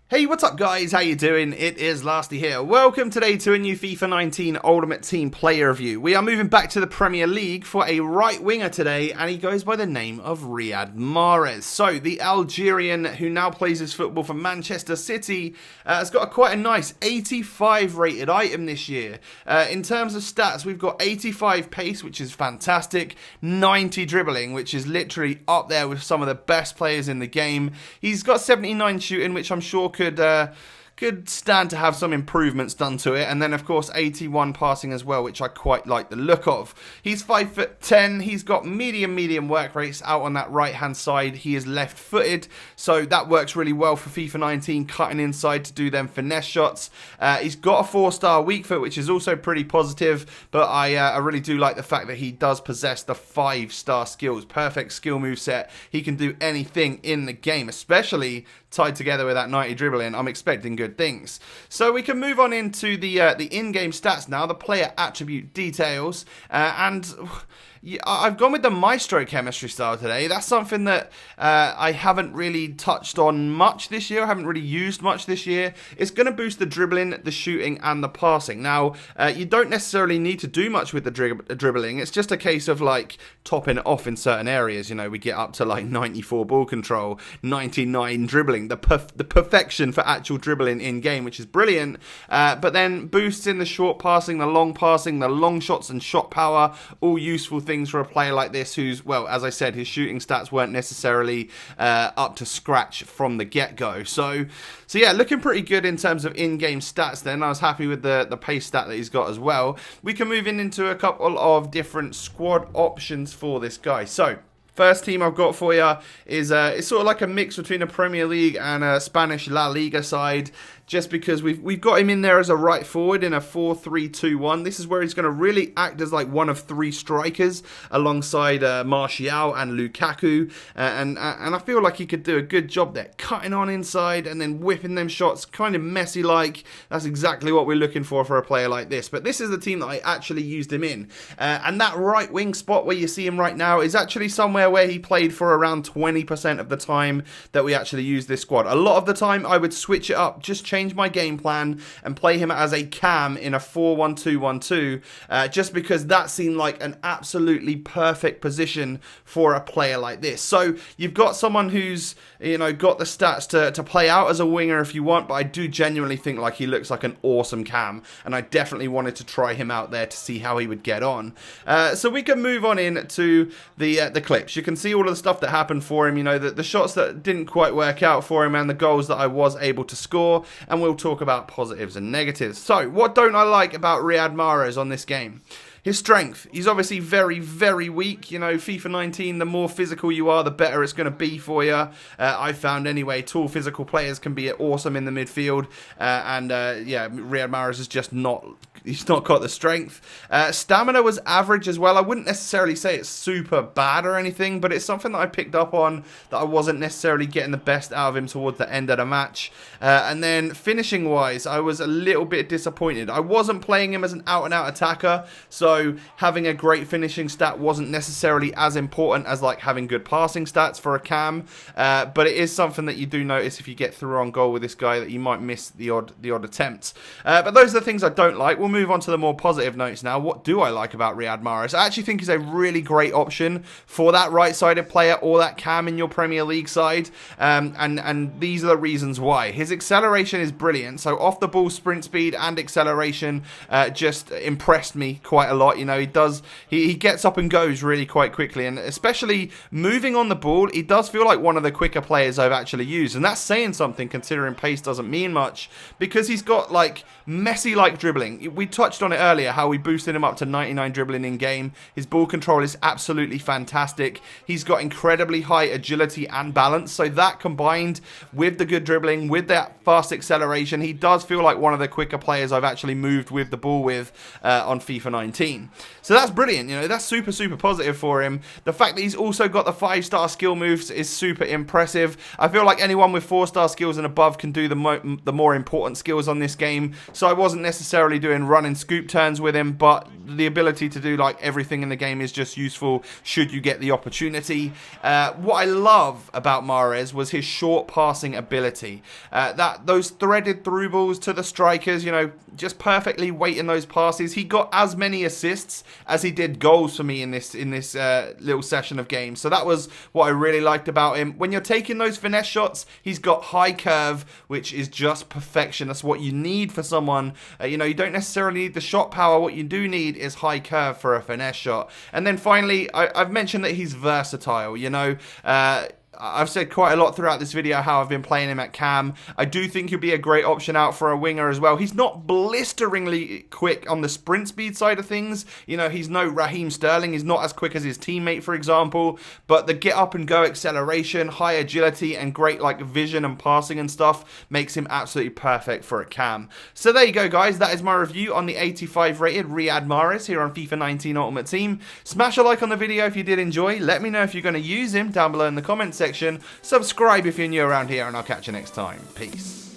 Hey, what's up guys? How you doing? It is Lasty here. Welcome today to a new FIFA 19 Ultimate Team player review. We are moving back to the Premier League for a right winger today, and he goes by the name of Riyad Mahrez. So, the Algerian who now plays his football for Manchester City has got quite a nice 85 rated item this year. In terms of stats, we've got 85 pace, which is fantastic, 90 dribbling, which is literally up there with some of the best players in the game. He's got 79 shooting, which I'm sure could stand to have some improvements done to it, and then of course 81 passing as well, which I quite like the look of. He's 5'10", he's got medium work rates out on that right hand side. He is left footed, so that works really well for FIFA 19, cutting inside to do them finesse shots. He's got a 4-star weak foot, which is also pretty positive, but I really do like the fact that he does possess the 5-star skills. Perfect skill move set. He can do anything in the game, especially tied together with that 90 dribbling. I'm expecting good things. So we can move on into the in-game stats now, the player attribute details, and I've gone with the Maestro chemistry style today. That's something that I haven't really touched on much this year. I haven't really used much this year. It's going to boost the dribbling, the shooting, and the passing. Now, you don't necessarily need to do much with the dribbling. It's just a case of like topping it off in certain areas. You know, we get up to like 94 ball control, 99 dribbling, the perfection for actual dribbling in game, which is brilliant. But then boosts in the short passing, the long shots and shot power, all useful things for a player like this who's, well, as I said, his shooting stats weren't necessarily up to scratch from the get-go. So yeah, looking pretty good in terms of in-game stats then. I was happy with the pace stat that he's got as well. We can move into a couple of different squad options for this guy. So first team I've got for you is it's sort of like a mix between a Premier League and a Spanish La Liga side, just because we've got him in there as a right forward in a 4-3-2-1. This is where he's going to really act as like one of 3 strikers alongside Martial and Lukaku, and I feel like he could do a good job there, cutting on inside and then whipping them shots, kind of messy like. That's exactly what we're looking for a player like this. But this is the team that I actually used him in, and that right wing spot where you see him right now is actually somewhere where he played for around 20% of the time that we actually used this squad. A lot of the time I would switch it up, just change my game plan and play him as a cam in a 4-1-2-1-2, just because that seemed like an absolutely perfect position for a player like this. So you've got someone who's, you know, got the stats to play out as a winger if you want, but I do genuinely think like he looks like an awesome cam, and I definitely wanted to try him out there to see how he would get on. So we can move on in to the clips. You can see all of the stuff that happened for him, you know, the shots that didn't quite work out for him and the goals that I was able to score, and we'll talk about positives and negatives. So, what don't I like about Riyad Mahrez on this game? His strength. He's obviously very weak. You know, FIFA 19, the more physical you are, the better it's going to be for you. I've found anyway, tall physical players can be awesome in the midfield. Yeah, Riyad Mahrez is just not, he's not got the strength. Stamina was average as well. I wouldn't necessarily say it's super bad or anything, but it's something that I picked up on that I wasn't necessarily getting the best out of him towards the end of the match. And then finishing wise, I was a little bit disappointed. I wasn't playing him as an out-and-out attacker, so having a great finishing stat wasn't necessarily as important as like having good passing stats for a cam, but it is something that you do notice if you get through on goal with this guy, that you might miss the odd attempts. But those are the things I don't like. We'll move on to the more positive notes now. What do I like about Riyad Mahrez? I actually think he's a really great option for that right-sided player or that cam in your Premier League side, and these are the reasons why. His acceleration is brilliant, so off the ball sprint speed and acceleration just impressed me quite a lot. You know, he gets up and goes really quite quickly, and especially moving on the ball, he does feel like one of the quicker players I've actually used, and that's saying something considering pace doesn't mean much, because he's got like Messi like dribbling. We touched on it earlier, how we boosted him up to 99 dribbling in game. His ball control is absolutely fantastic. He's got incredibly high agility and balance, so that combined with the good dribbling, with that fast acceleration, he does feel like one of the quicker players I've actually moved with the ball with on FIFA 19. 17. So that's brilliant, you know, that's super, super positive for him. The fact that he's also got the 5-star skill moves is super impressive. I feel like anyone with 4-star skills and above can do the more important skills on this game. So I wasn't necessarily doing run and scoop turns with him, but the ability to do like everything in the game is just useful should you get the opportunity. What I love about Mahrez was his short passing ability. Those threaded through balls to the strikers, you know, just perfectly weighting those passes. He got as many assists as he did goals for me in this little session of games. So that was what I really liked about him. When you're taking those finesse shots, he's got high curve, which is just perfection. That's what you need for someone. You know, you don't necessarily need the shot power. What you do need is high curve for a finesse shot. And then finally, I've mentioned that he's versatile. You know, I've said quite a lot throughout this video how I've been playing him at cam. I do think he'll be a great option out for a winger as well. He's not blisteringly quick on the sprint speed side of things. You know, he's no Raheem Sterling. He's not as quick as his teammate, for example. But the get up and go acceleration, high agility, and great like vision and passing and stuff makes him absolutely perfect for a cam. So there you go, guys. That is my review on the 85 rated Riyad Mahrez here on FIFA 19 Ultimate Team. Smash a like on the video if you did enjoy. Let me know if you're going to use him down below in the comments section. Subscribe if you're new around here, and I'll catch you next time. Peace.